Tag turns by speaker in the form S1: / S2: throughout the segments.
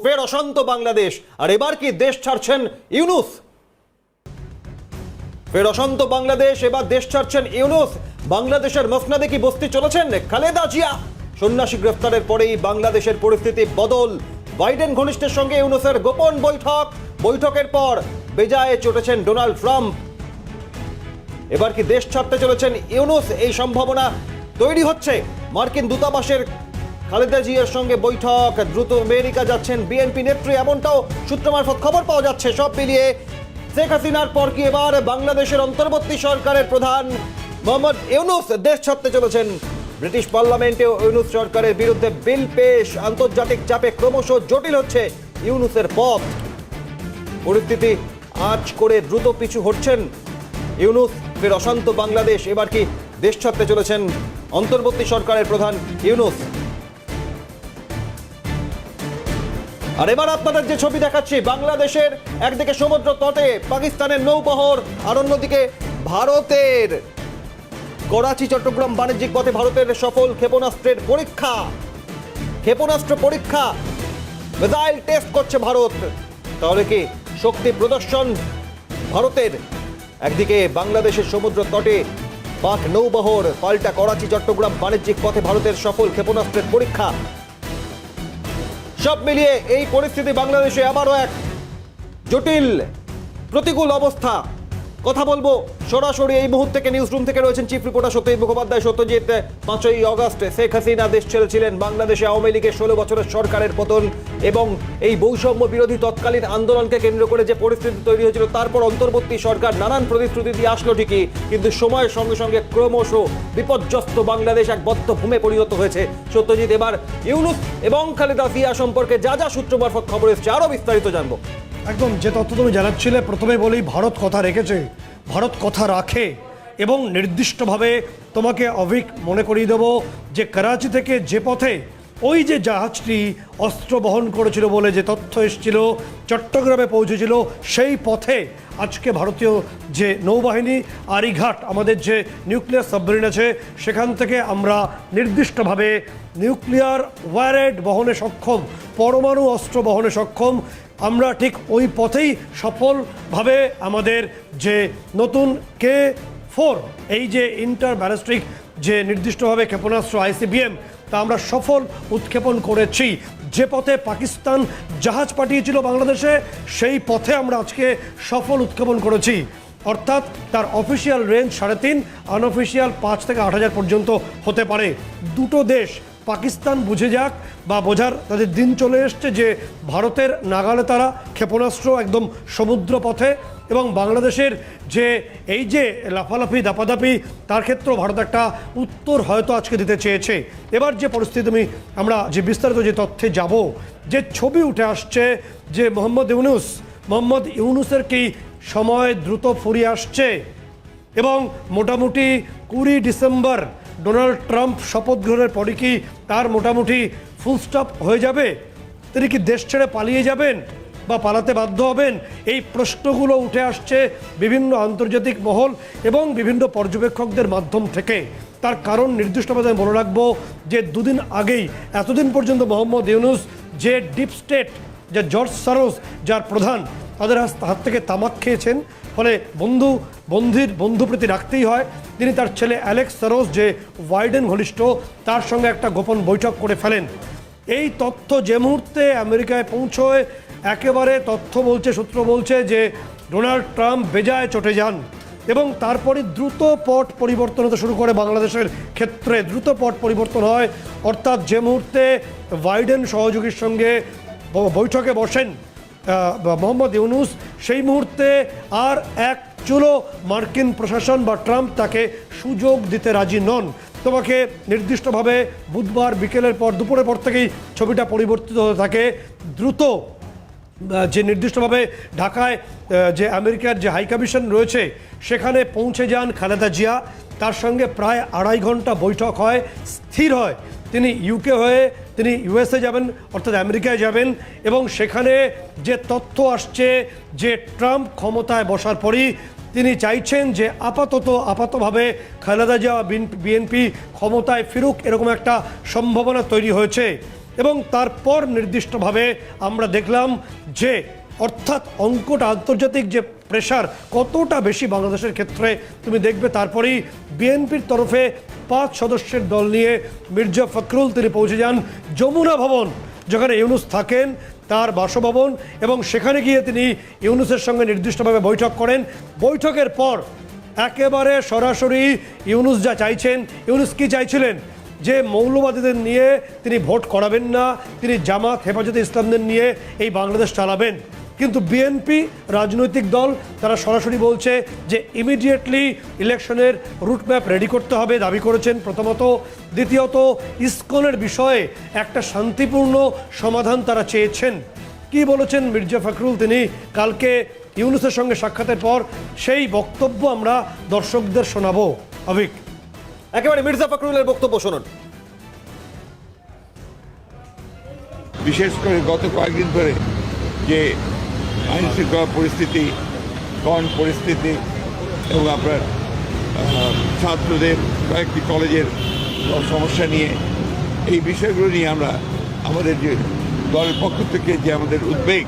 S1: ফের অশান্ত বাংলাদেশ। আর এবার কি দেশ ছাড়ছেন ইউনূস? ফের অশান্ত বাংলাদেশ, এবার দেশ ছাড়ছেন ইউনূস। বাংলাদেশের মসনদে কি বসতে চলেছেন খালেদা জিয়া? সন্ন্যাসী গ্রেফতারের পরেই বাংলাদেশের পরিস্থিতি বদল। বাইডেন ঘনিষ্ঠের সঙ্গে ইউনূসের গোপন বৈঠকের পর বেজায় চটেছেন ডোনাল্ড ট্রাম্প। এবার কি দেশ ছাড়তে চলেছেন ইউনূস? এই সম্ভাবনা তৈরি হচ্ছে। মার্কিন দূতাবাসের খালেদা জিয়ার সঙ্গে বৈঠক, দ্রুত আমেরিকা যাচ্ছেন বিএনপি নেত্রী, এমনটাও সূত্র মারফত খবর পাওয়া যাচ্ছে। সব মিলিয়ে শেখ হাসিনার পর কি এবার বাংলাদেশের অন্তর্বর্তী সরকারের প্রধান মোহাম্মদ ইউনূস দেশ ছাড়তে চলেছেন? ব্রিটিশ পার্লামেন্টে ইউনূস সরকারের বিরুদ্ধে বিল পেশ। আন্তর্জাতিক চাপে ক্রমশ জটিল হচ্ছে ইউনূসের পথ। পরিস্থিতি আঁচ করে দ্রুত পিছু হচ্ছেন ইউনূস। ফের অশান্ত বাংলাদেশ, এবার কি দেশ ছাড়তে চলেছেন অন্তর্বর্তী সরকারের প্রধান ইউনূস? আর এবার আপনাদের যে ছবি দেখাচ্ছি, বাংলাদেশের একদিকে সমুদ্র তটে পাকিস্তানের নৌবহর, আর অন্যদিকে ভারতের করাচি চট্টগ্রাম বাণিজ্যিক পথে ভারতের সফল ক্ষেপণাস্ত্র পরীক্ষা, মিসাইল টেস্ট করছে ভারত। তাহলে কি শক্তি প্রদর্শন ভারতের? একদিকে বাংলাদেশের সমুদ্র তটে পাক নৌবহর, পাল্টা করাচি চট্টগ্রাম বাণিজ্যিক পথে ভারতের সফল ক্ষেপণাস্ত্রের পরীক্ষা। সব মিলিয়ে এই পরিস্থিতি বাংলাদেশে আবারও এক জটিল প্রতিকূল অবস্থা। কথা বলবো সরাসরি এই মুহূর্ত থেকে নিউজ রুম থেকে রয়েছেন চিফ রিপোর্টার সত্যজিৎ মুখোপাধ্যায়। সত্যজিৎ, 5ই অগস্ট শেখ হাসিনা দেশ ছেড়েছিলেন। বাংলাদেশে আওয়ামী লীগের 16 বছরের সরকারের পতন এবং এই বৈষম্য বিরোধী তৎকালীন আন্দোলনকে কেন্দ্র করে যে পরিস্থিতি তৈরি হয়েছিল, তারপর অন্তর্বর্তী সরকার নানান প্রতিশ্রুতি দিয়ে আসলো ঠিকই, কিন্তু সময়ের সঙ্গে সঙ্গে ক্রমশ বিপর্যস্ত বাংলাদেশ এক বদ্ধভূমে পরিণত হয়েছে। সত্যজিৎ, এবার ইউনূস এবং খালেদা জিয়া সম্পর্কে যা যা সূত্র মারফত খবর এসেছে আরো বিস্তারিত জানবো।
S2: একদম যে তথ্য তুমি জানাচ্ছিলে, প্রথমে বলি ভারত কথা রেখেছে, ভারত কথা রাখে এবং নির্দিষ্টভাবে তোমাকে অভিক মনে করিয়ে দেবো যে করাচি থেকে যে পথে ওই যে জাহাজটি অস্ত্র বহন করেছিল বলে যে তথ্য এসেছিল, চট্টগ্রামে পৌঁছেছিল, সেই পথে আজকে ভারতীয় যে নৌবাহিনী আরিঘাট, আমাদের যে নিউক্লিয়ার সাবমেরিন আছে, সেখান থেকে আমরা নির্দিষ্টভাবে নিউক্লিয়ার ওয়ারেড বহনে সক্ষম, পরমাণু অস্ত্র বহনে সক্ষম, আমরা ঠিক ওই পথেই সফলভাবে আমাদের যে নতুন K4 এই যে ইন্টার ব্যালিস্টিক যে নির্দিষ্টভাবে ক্ষেপণাস্ত্র ICBM, তা আমরা সফল উৎক্ষেপণ করেছি। যে পথে পাকিস্তান জাহাজ পাঠিয়েছিল বাংলাদেশে, সেই পথে আমরা আজকে সফল উৎক্ষেপণ করেছি। অর্থাৎ তার অফিসিয়াল রেঞ্জ 3.5, আনঅফিসিয়াল 5 থেকে 8,000 পর্যন্ত হতে পারে। দুটো দেশ, পাকিস্তান বুঝে যাক বা বোঝার তাদের দিন চলে এসছে যে ভারতের নাগালে তারা ক্ষেপণাস্ত্র একদম সমুদ্র পথে, এবং বাংলাদেশের যে এই যে লাফালাফি দাপাদাপি, তার ক্ষেত্রেও ভারত একটা উত্তর হয়তো আজকে দিতে চেয়েছে। এবার যে পরিস্থিতি আমরা যে বিস্তারিত যে তথ্যে যাব, যে ছবি উঠে আসছে যে মোহাম্মদ ইউনূসের কি সময় দ্রুত ফুরিয়ে আসছে এবং মোটামুটি 20 ডিসেম্বর ডোনাল্ড ট্রাম্প শপথ গ্রহণের পরে কি তার মোটামুটি ফুল স্টপ হয়ে যাবে? তিনি কি দেশ ছেড়ে পালিয়ে যাবেন বা পালাতে বাধ্য হবেন? এই প্রশ্নগুলো উঠে আসছে বিভিন্ন আন্তর্জাতিক মহল এবং বিভিন্ন পর্যবেক্ষকদের মাধ্যম থেকে। তার কারণ নির্দিষ্টভাবে আমি বলে রাখবো যে দুদিন আগেই, এতদিন পর্যন্ত মোহাম্মদ ইউনূস যে ডিপ স্টেট, যে জর্জ সরোস যার প্রধান, তাদের হাত থেকে তামাক খেয়েছেন, ফলে বন্ধুপ্রীতি রাখতেই হয়। তিনি তার ছেলে অ্যালেক্স সরোস, যে বাইডেন ঘনিষ্ঠ, তার সঙ্গে একটা গোপন বৈঠক করে ফেলেন। এই তথ্য যে মুহূর্তে আমেরিকায় পৌঁছয়, একেবারে তথ্য বলছে, সূত্র বলছে যে ডোনাল্ড ট্রাম্প বেজায় চটে যান এবং তারপরে দ্রুত পট পরিবর্তন হতে শুরু করে। বাংলাদেশের ক্ষেত্রে দ্রুত পট পরিবর্তন হয়, অর্থাৎ যে মুহূর্তে বাইডেন সহযোগীর সঙ্গে বৈঠকে বসেন মোহাম্মদ ইউনূস, সেই মুহূর্তে আর এক চুলো মার্কিন প্রশাসন বা ট্রাম্প তাকে সুযোগ দিতে রাজি নন। তোমাকে নির্দিষ্টভাবে বুধবার বিকেলের পর, দুপুরের পর থেকেই ছবিটা পরিবর্তিত হতে থাকে। দ্রুত যে নির্দিষ্টভাবে ঢাকায় যে আমেরিকার যে হাইকমিশন রয়েছে, সেখানে পৌঁছে যান খালেদা জিয়া। তার সঙ্গে প্রায় 2.5 ঘন্টা বৈঠক হয়, স্থির হয় তিনি ইউকে হয়ে তিনি ইউএসএ যাবেন, অর্থাৎ আমেরিকায় যাবেন। এবং সেখানে যে তথ্য আসছে যে ট্রাম্প ক্ষমতায় বসার পরই তিনি চাইছেন যে আপাতভাবে খালেদা জিয়া বিএনপি ক্ষমতায় ফিরুক, এরকম একটা সম্ভাবনা তৈরি হয়েছে। এবং তারপর নির্দিষ্টভাবে আমরা দেখলাম যে অর্থাৎ অঙ্কটা আন্তর্জাতিক যে প্রেশার কতটা বেশি বাংলাদেশের ক্ষেত্রে তুমি দেখবে। তারপরেই বিএনপির তরফে 5 সদস্যের দল নিয়ে মির্জা ফখরুল তিনি পৌঁছে যান যমুনা ভবন, যেখানে ইউনূস থাকেন তার বাসভবন, এবং সেখানে গিয়ে তিনি ইউনূসের সঙ্গে নির্দিষ্টভাবে বৈঠক করেন। বৈঠকের পর একেবারে সরাসরি ইউনূস যা চাইছেন, ইউনূস কি চাইছিলেন যে মৌলবাদীদের নিয়ে তিনি ভোট করাবেন না, তিনি জামাত হেফাজতে ইসলামদের নিয়ে এই বাংলাদেশ চালাবেন। কিন্তু বিএনপি রাজনৈতিক দল তারা সরাসরি বলছে যে ইমিডিয়েটলি ইলেকশনের রুটম্যাপ রেডি করতে হবে, দাবি করেছেন প্রথমত। দ্বিতীয়ত ইসকনের বিষয়ে একটা শান্তিপূর্ণ সমাধান তারা চেয়েছেন। কি বলেছেন মির্জা ফখরুল তিনি কালকে ইউনূসের সঙ্গে সাক্ষাতের পর, সেই বক্তব্য আমরা দর্শকদের শোনাবো। অভিক,
S1: একেবারে মির্জা ফখরুলের বক্তব্য শুনুন।
S3: বিশেষ করে গত কয়েকদিন ধরে যে আইন শৃঙ্খলা পরিস্থিতি, পরিস্থিতি এবং আপনার ছাত্রদের কয়েকটি কলেজের সমস্যা নিয়ে, এই বিষয়গুলো নিয়ে আমরা আমাদের যে দলের পক্ষ থেকে যে আমাদের উদ্বেগ,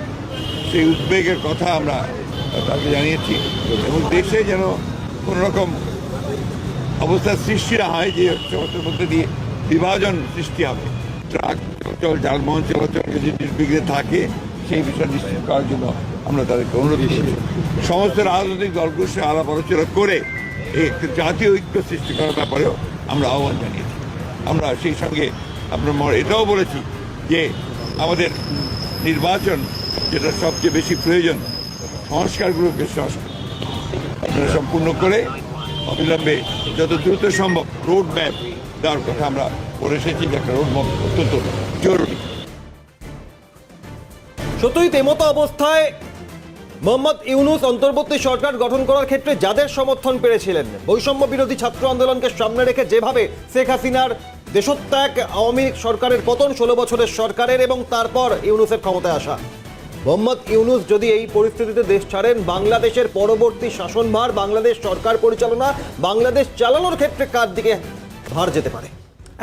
S3: সেই উদ্বেগের কথা আমরা তাকে জানিয়েছি। এবং দেশে যেন কোনো রকম অবস্থার সৃষ্টি না হয় যে সমস্যার মধ্যে দিয়ে বিভাজন সৃষ্টি হবে। ট্রাক চলাচল, যানবাহন চলাচল যদি নির্বিঘ্নে থাকে সেই বিষয় নিশ্চিত করার জন্য আমরা তাদেরকে অনুরোধ করেছি। সমস্ত রাজনৈতিক দলগুলোর সঙ্গে আলাপ আলোচনা করে একটি জাতীয় ঐক্য সৃষ্টি করার ব্যাপারেও আমরা আহ্বান জানিয়েছি। আমরা সেই সঙ্গে আপনার এটাও বলেছি যে আমাদের নির্বাচন যেটা সবচেয়ে বেশি প্রয়োজন, সংস্কারগুলোকে আপনারা সম্পূর্ণ করে অবিলম্বে যত দ্রুত সম্ভব রোড ম্যাপ দেওয়ার কথা আমরা বলে এসেছি। একটা রোড ম্যাপ অত্যন্ত জরুরি।
S1: সত্যই তেমতো অবস্থায় মোহাম্মদ ইউনূস অন্তর্বর্তী সরকার গঠন করার ক্ষেত্রে যাদের সমর্থন পেয়েছিলেন, বৈষম্য বিরোধী ছাত্র আন্দোলনকে সামনে রেখে যেভাবে শেখ হাসিনার দেশত্যাগ, আওয়ামী সরকারের পতন, 16 বছরের সরকারের, এবং তারপর ইউনূসের ক্ষমতায় আসা, মোহাম্মদ ইউনূস যদি এই পরিস্থিতিতে দেশ ছাড়েন, বাংলাদেশের পরবর্তী শাসনভার, বাংলাদেশ সরকার পরিচালনা, বাংলাদেশ চালানোর ক্ষেত্রে কার দিকে ভার যেতে পারে?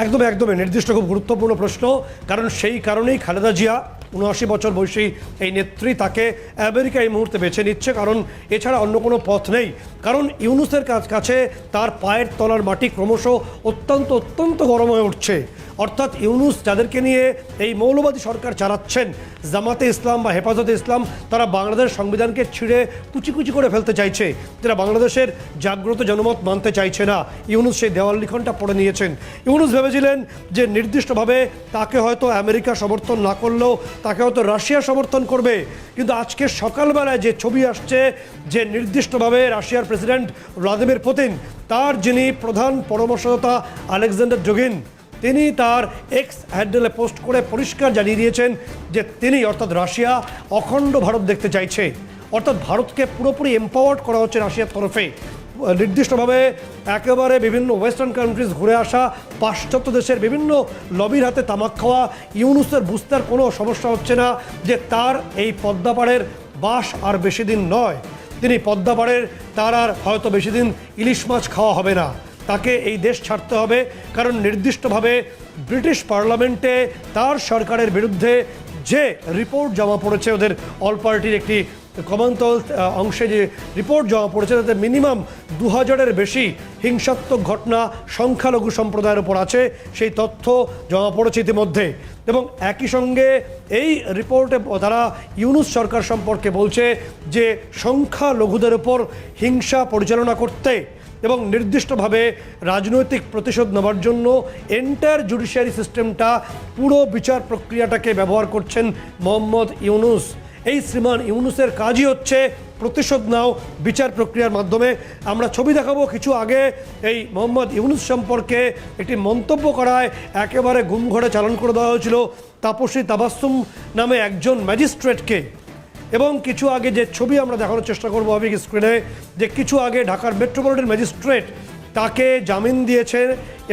S2: একদমই নির্দিষ্ট খুব গুরুত্বপূর্ণ প্রশ্ন। কারণ সেই কারণেই খালেদা জিয়া 79 বছর বয়সী এই নেত্রী, তাকে আমেরিকা এই মুহূর্তে বেছে নিচ্ছে, কারণ এছাড়া অন্য কোনো পথ নেই। কারণ ইউনূসের কাছে তার পায়ের তলার মাটি ক্রমশ অত্যন্ত গরম হয়ে উঠছে। অর্থাৎ ইউনূস যাদেরকে নিয়ে এই মৌলবাদী সরকার চালাচ্ছেন, জামাতে ইসলাম বা হেফাজতে ইসলাম, তারা বাংলাদেশ সংবিধানকে ছিঁড়ে কুচি করে ফেলতে চাইছে, যারা বাংলাদেশের জাগ্রত জনমত মানতে চাইছে না। ইউনূস সেই দেওয়াল লিখনটা পড়ে নিয়েছেন। ইউনূস ভেবেছিলেন যে নির্দিষ্টভাবে তাকে হয়তো আমেরিকা সমর্থন না করলেও তাকে হয়তো রাশিয়া সমর্থন করবে। কিন্তু আজকে সকালবেলায় যে ছবি আসছে যে নির্দিষ্টভাবে রাশিয়ার প্রেসিডেন্ট ভ্লাদিমির পুতিন, তার যিনি প্রধান পরামর্শদাতা আলেকজান্ডার জোগিন, তিনি তার এক্স হ্যান্ডেলে পোস্ট করে পরিষ্কার জানিয়ে দিয়েছেন যে তিনি অর্থাৎ রাশিয়া অখণ্ড ভারত দেখতে চাইছে। অর্থাৎ ভারতকে পুরোপুরি এম্পাওয়ার্ড করা হচ্ছে রাশিয়ার তরফে। নির্দিষ্টভাবে একেবারে বিভিন্ন ওয়েস্টার্ন কান্ট্রিজ ঘুরে আসা পাশ্চাত্য দেশের বিভিন্ন লবির হাতে তামাক খাওয়া ইউনূসের বুঝতে আর কোনো সমস্যা হচ্ছে না যে তার এই পদ্মাপাড়ের বাস আর বেশি দিন নয়। তিনি পদ্মাপাড়ের তার আর হয়তো বেশি দিন ইলিশ মাছ খাওয়া হবে না, তাকে এই দেশ ছাড়তে হবে। কারণ নির্দিষ্টভাবে ব্রিটিশ পার্লামেন্টে তার সরকারের বিরুদ্ধে যে রিপোর্ট জমা পড়েছে, ওদের অল পার্টির একটি কমনওয়েলথ অংশে যে রিপোর্ট জমা পড়েছে, তাতে মিনিমাম 2000-এর বেশি হিংসাত্মক ঘটনা সংখ্যালঘু সম্প্রদায়ের উপর আছে, সেই তথ্য জমা পড়েছে ইতিমধ্যে। এবং একই সঙ্গে এই রিপোর্টে তারা ইউনূস সরকার সম্পর্কে বলছে যে সংখ্যালঘুদের উপর হিংসা পরিচালনা করতে এবং নির্দিষ্টভাবে রাজনৈতিক প্রতিশোধ নেওয়ার জন্য এন্টায়ার জুডিশিয়ারি সিস্টেমটা, পুরো বিচার প্রক্রিয়াটাকে ব্যবহার করছেন মোহাম্মদ ইউনূস। এই শ্রীমান ইউনূসের কাজই হচ্ছে প্রতিশোধ নাও বিচার প্রক্রিয়ার মাধ্যমে। আমরা ছবি দেখাবো, কিছু আগে এই মোহাম্মদ ইউনূস সম্পর্কে একটি মন্তব্য করায় একেবারে গুমঘরে চালান করে দেওয়া হয়েছিল তাপসী তাবাসসুম নামে একজন ম্যাজিস্ট্রেটকে। এবং কিছু আগে যে ছবি আমরা দেখানোর চেষ্টা করবো অভিক স্ক্রিনে, যে কিছু আগে ঢাকার মেট্রোপলিটন ম্যাজিস্ট্রেট তাকে জামিন দিয়েছে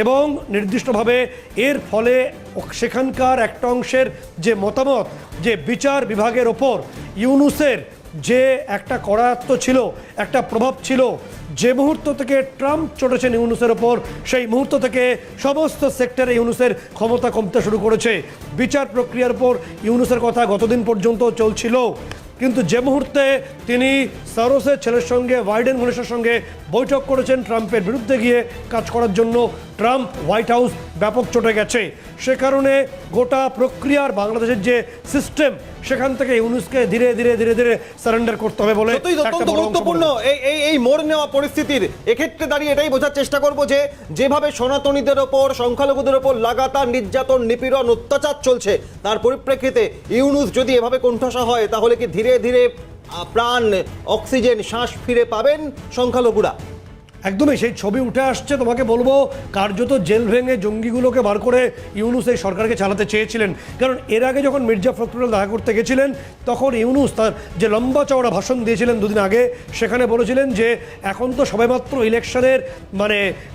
S2: এবং নির্দিষ্টভাবে এর ফলে সেখানকার একটা অংশের যে মতামত, যে বিচার বিভাগের ওপর ইউনূসের যে একটা করায়ত্ত ছিল, একটা প্রভাব ছিল, যে মুহূর্ত থেকে ট্রাম্প চটেছেন ইউনূসের ওপর, সেই মুহূর্ত থেকে সমস্ত সেক্টরে ইউনূসের ক্ষমতা কমতে শুরু করেছে। বিচার প্রক্রিয়ার উপর ইউনূসের কথা গতদিন পর্যন্ত চলছিল, কিন্তু যে মুহূর্তে তিনি সরোসের ছেলের সঙ্গে বাইডেন ঘনিষ্ঠের সঙ্গে বৈঠক করেছেন ট্রাম্পের বিরুদ্ধে গিয়ে কাজ করার জন্য, ট্রাম্প হোয়াইট হাউস ব্যাপক চটে গেছে। সে কারণে গোটা প্রক্রিয়ার বাংলাদেশের যে সিস্টেম, সেখান থেকে ইউনূসকে ধীরে ধীরে ধীরে ধীরে সারেন্ডার করতে হবে বলে
S1: সত্যিই
S2: একটা
S1: অত্যন্ত
S2: বড় অংশ
S1: গুরুত্বপূর্ণ এই মোড় নেওয়া পরিস্থিতির। এক্ষেত্রে দাঁড়িয়ে এটাই বোঝার চেষ্টা করব যে যেভাবে সনাতনীদের ওপর, সংখ্যালঘুদের ওপর লাগাতার নির্যাতন, নিপীড়ন, অত্যাচার চলছে, তার পরিপ্রেক্ষিতে ইউনূস যদি এভাবে কোণঠাসা হয়, তাহলে কি ধীরে ধীরে প্রাণ, অক্সিজেন, শ্বাস ফিরে পাবেন সংখ্যালঘুরা?
S2: একদমই সেই ছবি উঠে আসছে। তোমাকে বলবো, কার্যত জেল ভেঙে জঙ্গিগুলোকে বার করে ইউনূস এই সরকারকে চালাতে চেয়েছিলেন। কারণ এর আগে যখন মির্জা ফখরুল দেখা করতে গেছিলেন, তখন ইউনূস তার যে লম্বা চওড়া ভাষণ দিয়েছিলেন দুদিন আগে, সেখানে বলেছিলেন যে এখন তো সবেমাত্র ইলেকশনের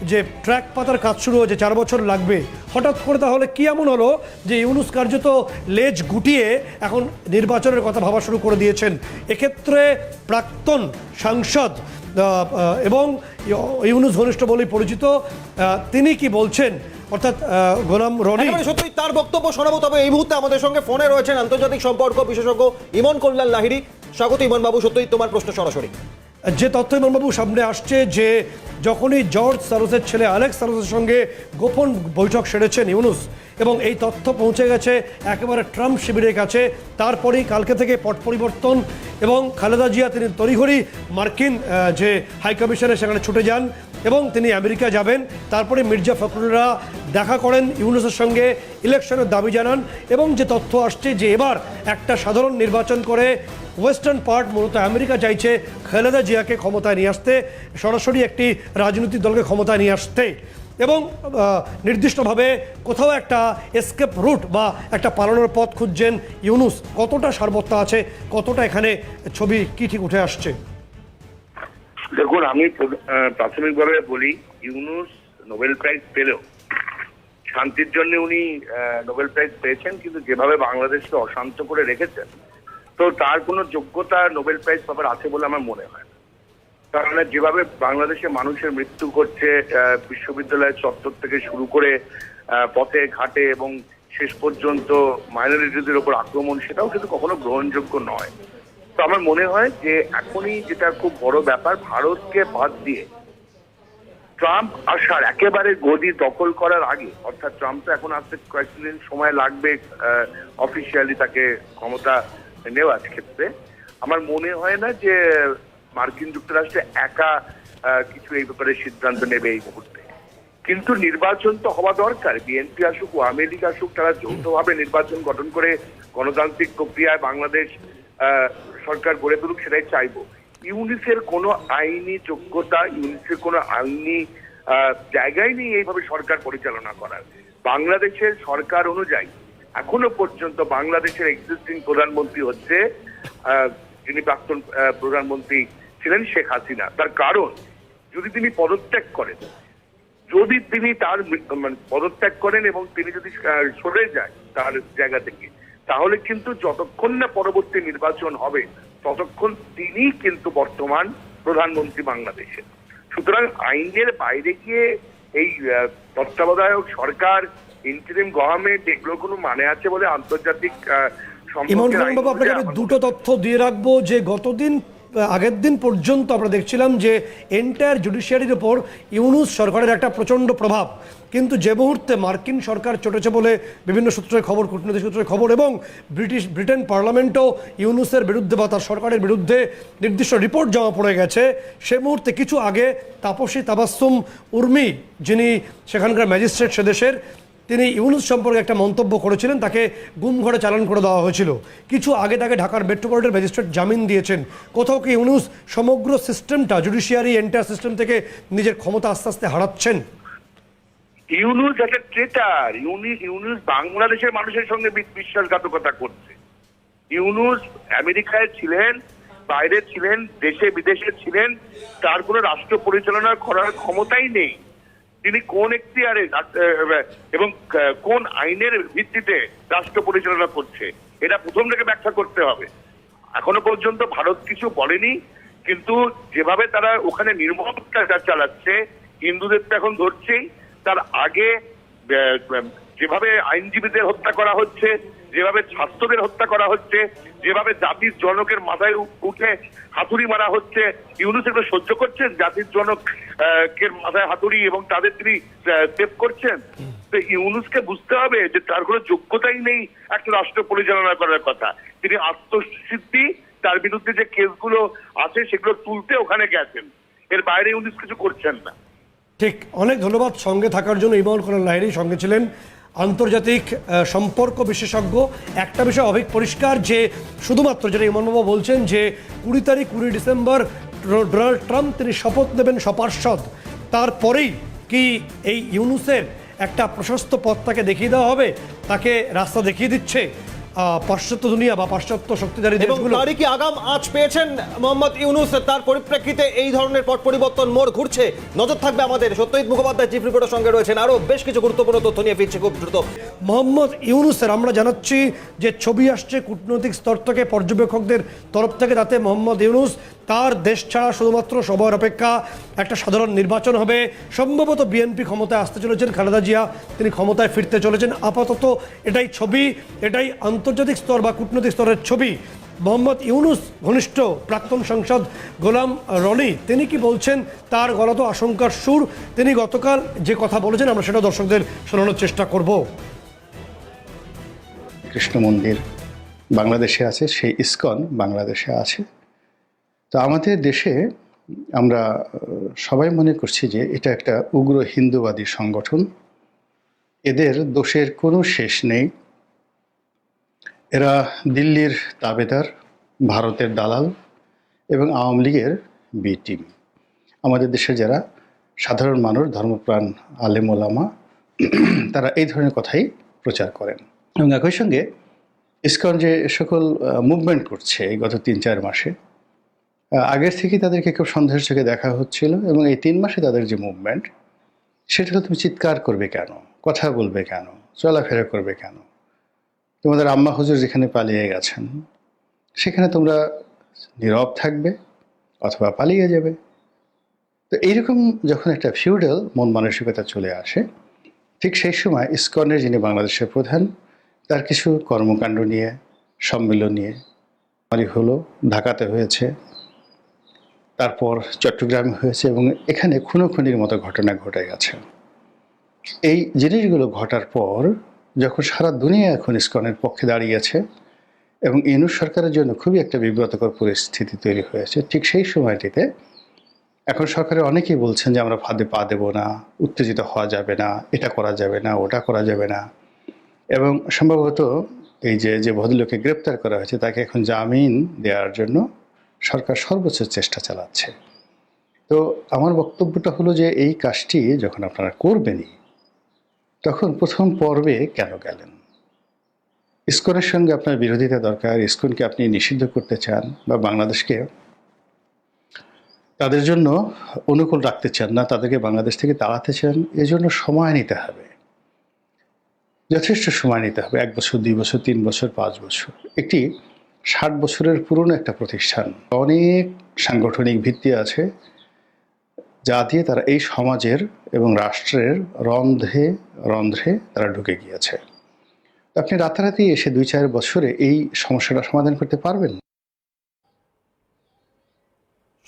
S2: যে ট্র্যাক পাতার কাজ শুরু হয়েছে, 4 বছর লাগবে। হঠাৎ করে তাহলে কি এমন হলো যে ইউনূস কার্যত লেজ গুটিয়ে এখন নির্বাচনের কথা ভাবা শুরু করে দিয়েছেন? এক্ষেত্রে প্রাক্তন সাংসদ এবং ইউনূস ঘনিষ্ঠ বলেই পরিচিত, তিনি কি বলছেন, অর্থাৎ গোলাম রনি।
S1: সত্যি তার বক্তব্য শোনাবো, তবে এই মুহূর্তে আমাদের সঙ্গে ফোনে রয়েছেন আন্তর্জাতিক সম্পর্ক বিশেষজ্ঞ ইমন কল্যাণ লাহিড়ী। স্বাগত ইমন বাবু, সত্যই তোমার প্রশ্ন সরাসরি।
S2: যে তথ্য ইমনবাবু সামনে আসছে, যে যখনই জর্জ সরোসের ছেলে অ্যালেক্স সরোসের সঙ্গে গোপন বৈঠক সেরেছেন ইউনূস, এবং এই তথ্য পৌঁছে গেছে একেবারে ট্রাম্প শিবিরের কাছে, তারপরেই কালকে থেকে পট পরিবর্তন, এবং খালেদা জিয়া তিনি তড়িঘড়ি মার্কিন যে হাইকমিশনে সেখানে ছুটে যান এবং তিনি আমেরিকা যাবেন। তারপরে মির্জা ফখরুলরা দেখা করেন ইউনূসের সঙ্গে, ইলেকশনের দাবি জানান, এবং যে তথ্য আসছে যে এবার একটা সাধারণ নির্বাচন করে ওয়েস্টার্ন পার্ট, মূলত আমেরিকা চাইছে খালেদা জিয়াকে ক্ষমতায় নিয়ে আসতে, সরাসরি একটি রাজনৈতিক দলকে ক্ষমতায় নিয়ে আসতে, এবং নির্দিষ্টভাবে কোথাও একটা এসকেপ রুট বা একটা পালানোর পথ খুঁজছেন ইউনূস। কতটা সারবত্তা আছে, কতটা এখানে ছবি কি ঠিক উঠে আসছে?
S4: দেখুন, আমি প্রাথমিকভাবে বলি, ইউনূস নোবেল প্রাইজ পেলেও শান্তির জন্য উনি নোবেল প্রাইজ পেয়েছেন, কিন্তু যেভাবে বাংলাদেশকে অশান্ত করে রেখেছেন, তো তার কোনো যোগ্যতা নোবেল প্রাইজ পাবার আছে বলে আমার মনে হয় না। কারণ যেভাবে বাংলাদেশে মানুষের মৃত্যু ঘটছে, বিশ্ববিদ্যালয়ের চত্বর থেকে শুরু করে পথে ঘাটে এবং শেষ পর্যন্ত মাইনরিটিদের উপর আক্রমণ, সেটাও কিন্তু কখনো গ্রহণযোগ্য নয়। তো আমার মনে হয় যে এখনই যেটা খুব বড় ব্যাপার, ভারতকে বাদ দিয়ে ট্রাম্প আসার একেবারে গদি দখল করার আগে, অর্থাৎ ট্রাম্প তো এখন আসতে কয়েকদিন সময় লাগবে অফিসিয়ালি তাকে ক্ষমতা নেওয়ার ক্ষেত্রে, আমার মনে হয় না যে মার্কিন যুক্তরাষ্ট্র একা কিছু এই ব্যাপারে সিদ্ধান্ত নেবে এই মুহূর্তে। কিন্তু নির্বাচন তো হওয়া দরকার, বিএনপি আসুক, আওয়ামী লীগ আসুক, তারা যৌথভাবে নির্বাচন গঠন করে গণতান্ত্রিক প্রক্রিয়ায় বাংলাদেশ সরকার গড়ে তুলুক, সেটাই চাইবো। ইউনিসের কোনো আইনি যোগ্যতা, ইউনিসের কোনো আইনি জায়গায় নেই এইভাবে সরকার পরিচালনা করার। বাংলাদেশের সরকার অনুযায়ী এখনো পর্যন্ত বাংলাদেশের এক্সিস্টিং প্রধানমন্ত্রী হচ্ছে যিনি প্রাক্তন প্রধানমন্ত্রী ছিলেন, শেখ হাসিনা। তার কারণ, যদি তিনি পদত্যাগ করেন, পদত্যাগ করেন এবং তিনি যদি সরে যায় তার জায়গা থেকে, তাহলে কিন্তু যতক্ষণ না পরবর্তী নির্বাচন হবে ততক্ষণ তিনি কিন্তু বর্তমান প্রধানমন্ত্রী বাংলাদেশের। সুতরাং আইনের বাইরে গিয়ে এই তত্ত্বাবধায়ক সরকার, ইন্টারিম গভর্নমেন্ট, এগুলো কোনো মানে আছে বলে আন্তর্জাতিক
S2: ইমন আপনাকে আমি দুটো তথ্য দিয়ে রাখবো, যে আগের দিন পর্যন্ত আমরা দেখছিলাম যে এন্টায়ার জুডিশিয়ারির উপর ইউনূস সরকারের একটা প্রচণ্ড প্রভাব, কিন্তু যে মুহূর্তে মার্কিন সরকার চটেছে বলে বিভিন্ন সূত্রের খবর, কূটনৈতিক সূত্রের খবর, এবং ব্রিটেন পার্লামেন্টও ইউনূসের বিরুদ্ধে বা তার সরকারের বিরুদ্ধে নির্দিষ্ট রিপোর্ট জমা পড়ে গেছে, সে মুহূর্তে কিছু আগে তাপসী তাবাসসুম উর্মি, যিনি সেখানকার ম্যাজিস্ট্রেট সে দেশের, তিনি ইউনূস সম্পর্কে একটা মন্তব্য করেছিলেন, তাকে গুম ঘরে চালান করে দেওয়া হয়েছিল। কিছু আগে তাকে ঢাকার মেট্রোপলিটন ম্যাজিস্ট্রেট জামিন দিয়েছেন। কোথাও কি ইউনূস সমগ্র সিস্টেমটা, জুডিশিয়ারি এন্টায়ার সিস্টেম থেকে নিজের ক্ষমতা আস্তে আস্তে হারাচ্ছেন?
S4: ইউনূস একটা ট্রেটার। ইউনূস বাংলাদেশের মানুষের সঙ্গে বিশ্বাসঘাতকতা করছে। ইউনূস আমেরিকায় ছিলেন, বাইরে ছিলেন, দেশে বিদেশে ছিলেন, তার কোনো রাষ্ট্র পরিচালনা করার ক্ষমতাই নেই। তিনি কোন এখতিয়ারে এবং কোন আইনের ভিত্তিতে রাষ্ট্র পরিচালনা করছে, এটা প্রথম থেকে ব্যাখ্যা করতে হবে। এখনো পর্যন্ত ভারত কিছু বলেনি, কিন্তু যেভাবে তারা ওখানে নির্মম অত্যাচার চালাচ্ছে, হিন্দুদের তো এখন ধরছেই, তার আগে যেভাবে আইনজীবীদের হত্যা করা হচ্ছে, যেভাবে ছাত্রদের হত্যা করা হচ্ছে, যেভাবে জাতির জনকের মাথায় উঠে হাতুড়ি মারা হচ্ছে, ইউনূস এগুলো সহ্য করছেন? জাতির জনক কে মাথায় হাতুড়ি এবং তাদের তিনি সেভ করছেন। তো ইউনূসকে বুঝতে হবে যে তার কোনো যোগ্যতাই নেই একটা রাষ্ট্র পরিচালনা করার কথা। তিনি আত্মসিদ্ধি, তার বিরুদ্ধে যে কেসগুলো আছে সেগুলো তুলতে ওখানে গেছেন, এর বাইরে ইউনূস কিছু করছেন না।
S2: ঠিক, অনেক ধন্যবাদ সঙ্গে থাকার জন্য। ইমামুল খান লাহিড়ী সঙ্গে ছিলেন আন্তর্জাতিক সম্পর্ক বিশেষজ্ঞ। একটা বিষয় অভিক পরিষ্কার যে শুধুমাত্র যেটা ইমামবাবু বলছেন যে 20 ডিসেম্বর ডোনাল্ড ট্রাম্প তিনি শপথ নেবেন সপার্ষদ, তারপরেই কি এই ইউনূসের একটা প্রশস্ত পথ তাকে দেখিয়ে দেওয়া হবে, তাকে রাস্তা দেখিয়ে দিচ্ছে পাশ্চাত্য দুনিয়া বা পাশ্চাত্য শক্তিধারী
S1: এবং
S2: দেশগুলো?
S1: তারই কি আগাম আঁচ পেয়েছেন মোহাম্মদ ইউনূস? তার পরিপ্রেক্ষিতে এই ধরনের পট পরিবর্তন মোড় ঘুরছে। নজর থাকবে আমাদের। সত্যজিৎ মুখোপাধ্যায় চিফ রিপোর্টার সঙ্গে রয়েছেন, আরো বেশ কিছু গুরুত্বপূর্ণ তথ্য নিয়ে ফিরছে খুব দ্রুত।
S2: মোহাম্মদ ইউনূসের আমরা জানাচ্ছি যে ছবি আসছে কূটনৈতিক স্তর থেকে, পর্যবেক্ষকদের তরফ থেকে, তাতে মোহাম্মদ ইউনূস তার দেশ ছাড়া শুধুমাত্র সময়ের অপেক্ষা, একটা সাধারণ নির্বাচন হবে, সম্ভবত বিএনপি ক্ষমতায় আসতে চলেছেন, খালেদা জিয়া তিনি ক্ষমতায় ফিরতে চলেছেন। আপাতত এটাই ছবি, এটাই আন্তর্জাতিক স্তর বা কূটনৈতিক স্তরের ছবি। মোহাম্মদ ইউনূস ঘনিষ্ঠ প্রাক্তন সাংসদ গোলাম রনি তিনি কি বলছেন, তার গলাত আশঙ্কার সুর। তিনি গতকাল যে কথা বলেছেন আমরা সেটা দর্শকদের শোনানোর চেষ্টা করব।
S5: কৃষ্ণ মন্দির বাংলাদেশে আছে, সেই ইসকন বাংলাদেশে আছে। তো আমাদের দেশে আমরা সবাই মনে করছি যে এটা একটা উগ্র হিন্দুবাদী সংগঠন, এদের দোষের কোনো শেষ নেই। এরা দিল্লির তাবেদার, ভারতের দালাল এবং আওয়ামী লীগের বি টিম। আমাদের দেশে যারা সাধারণ মানুষ, ধর্মপ্রাণ আলেম ওলামা, তারা এই ধরনের কথাই প্রচার করেন। এবং একই সঙ্গে ইসকন যে সকল মুভমেন্ট করছে এই গত 3-4 মাসে, আগের থেকেই তাদেরকে খুব সন্দেহের চোখে দেখা হচ্ছিল। এবং এই 3 মাসে তাদের যে মুভমেন্ট, সেটা হলো তুমি চিৎকার করবে কেন, কথা বলবে কেন, চলাফেরা করবে কেন? তোমাদের আম্মা হুজুর যেখানে পালিয়ে গেছেন সেখানে তোমরা নীরব থাকবে অথবা পালিয়ে যাবে। তো এইরকম যখন একটা ফিউডাল মন মানসিকতা চলে আসে, ঠিক সেই সময় ইসকনের যিনি বাংলাদেশের প্রধান, তার কিছু কর্মকাণ্ড নিয়ে, সম্মেলন নিয়ে হলো, ঢাকাতে হয়েছে, তারপর চট্টগ্রামে হয়েছে, এবং এখানে খুনোখুনির মতো ঘটনা ঘটে গেছে। এই জিনিসগুলো ঘটার পর যখন সারা দুনিয়া এখন ইসকনের পক্ষে দাঁড়িয়েছে এবং ইউনূস সরকারের জন্য খুবই একটা বিব্রতকর পরিস্থিতি তৈরি হয়েছে, ঠিক সেই সময়টিতে এখন সরকারের অনেকেই বলছেন যে আমরা ফাঁদে পা দেব না, উত্তেজিত হওয়া যাবে না, এটা করা যাবে না, ওটা করা যাবে না। এবং সম্ভবত এই যে ভদ্রলোককে গ্রেপ্তার করা হয়েছে তাকে এখন জামিন দেওয়ার জন্য সরকার সর্বোচ্চ চেষ্টা চালাচ্ছে। তো আমার বক্তব্যটা হলো যে এই কাজটি যখন আপনারা করবেনই, তখন প্রথম পর্বে কেন গেলেন? ইসকনের সঙ্গে আপনার বিরোধিতা দরকার। ইসকনকে আপনি নিষিদ্ধ করতে চান বা বাংলাদেশকে তাদের জন্য অনুকূল রাখতে চান না, তাদেরকে বাংলাদেশ থেকে তাড়াতে চান। এজন্য সময় নিতে হবে, যথেষ্ট সময় নিতে হবে। 1 বছর, 2 বছর, 3 বছর, 5 বছর। একটি 60 বছরের পুরনো একটা প্রতিষ্ঠান, অনেক সাংগঠনিক ভিত্তি আছে, যা দিয়ে তারা এই সমাজের এবং রাষ্ট্রের রন্ধ্রে রন্ধ্রে তারা ঢুকে গিয়েছে। আপনি রাতারাতি এসে 2-4 বছরে এই সমস্যাটা সমাধান করতে পারবেন না।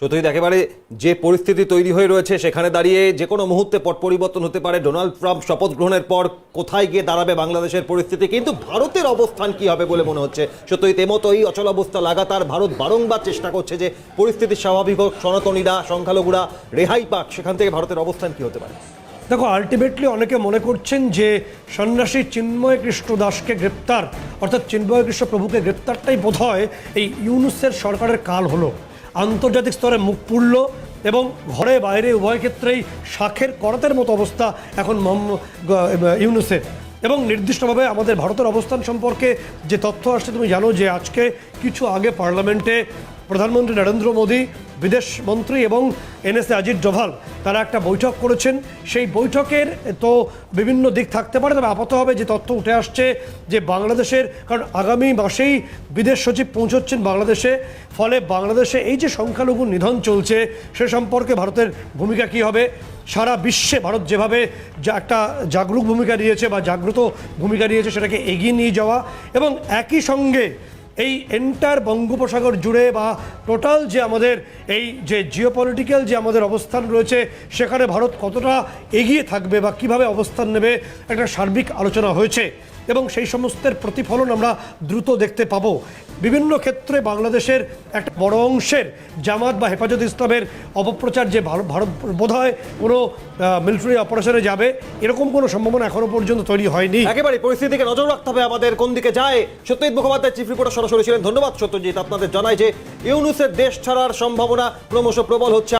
S1: সত্যি একেবারে যে পরিস্থিতি তৈরি হয়ে রয়েছে, সেখানে দাঁড়িয়ে যে কোনো মুহূর্তে পট পরিবর্তন হতে পারে। ডোনাল্ড ট্রাম্প শপথ গ্রহণের পর কোথায় গিয়ে দাঁড়াবে বাংলাদেশের পরিস্থিতি, কিন্তু ভারতের অবস্থান কি হবে বলে মনে হচ্ছে? সত্যি তেমতো এই অচল অবস্থা লাগাতার ভারত বারংবার চেষ্টা করছে যে পরিস্থিতি স্বাভাবিক হোক, সনাতনীরা, সংখ্যালঘুরা রেহাই পাক। সেখান থেকে ভারতের অবস্থান কি হতে পারে?
S2: দেখো, আলটিমেটলি অনেকে মনে করছেন যে সন্ন্যাসী চিন্ময় কৃষ্ণ দাসকে গ্রেপ্তার, অর্থাৎ চিন্ময় কৃষ্ণ প্রভুকে গ্রেপ্তারটাই বোধহয় এই ইউনূসের সরকারের কাল হলো। আন্তর্জাতিক স্তরে মুখ পুড়ল এবং ঘরে বাইরে উভয় ক্ষেত্রেই শাখের করাতের মতো অবস্থা এখন ইউনূসের। এবং নির্দিষ্টভাবে আমাদের ভারতের অবস্থান সম্পর্কে যে তথ্য আসছে, তুমি জানো যে আজকে কিছু আগে পার্লামেন্টে প্রধানমন্ত্রী নরেন্দ্র মোদী, বিদেশ মন্ত্রী এবং এনএসএ অজিত ডোভাল তারা একটা বৈঠক করেছেন। সেই বৈঠকের তো বিভিন্ন দিক থাকতে পারে, তবে আপাতভাবে যে তথ্য উঠে আসছে যে বাংলাদেশের, কারণ আগামী মাসেই বিদেশ সচিব পৌঁছচ্ছেন বাংলাদেশে, ফলে বাংলাদেশে এই যে সংখ্যালঘু নিধন চলছে সে সম্পর্কে ভারতের ভূমিকা কী হবে, সারা বিশ্বে ভারত যেভাবে একটা জাগরুক ভূমিকা নিয়েছে বা জাগ্রত ভূমিকা নিয়েছে সেটাকে এগিয়ে নিয়ে যাওয়া, এবং একই সঙ্গে এই এন্টায়ার বঙ্গোপসাগর জুড়ে বা টোটাল যে আমাদের এই যে জিওপলিটিক্যাল যে আমাদের অবস্থান রয়েছে সেখানে ভারত কতটা এগিয়ে থাকবে বা কিভাবে অবস্থান নেবে একটা সার্বিক আলোচনা হয়েছে, এবং সেই সমস্তের প্রতিফলন আমরা দ্রুত দেখতে পাবো। বিভিন্ন ক্ষেত্রে বাংলাদেশের একটা বড় অংশের জামাত বা হেফাজত ইসলামের অপপ্রচার যে ভারত বোধহয় কোনো মিলিটারি অপারেশনে যাবে এরকম কোনো সম্ভাবনা এখনো পর্যন্ত তৈরি হয়নি।
S1: একেবারে পরিস্থিতিকে নজর রাখতে হবে আমাদের কোন দিকে যায়। সত্যজিৎ মুখোপাধ্যায় চিফ রিপোর্টার সরাসরি ছিলেন। ধন্যবাদ সত্যজিৎ। আপনাদের জানাই যে ইউনূসের দেশ ছাড়ার সম্ভাবনা ক্রমশ প্রবল হচ্ছে।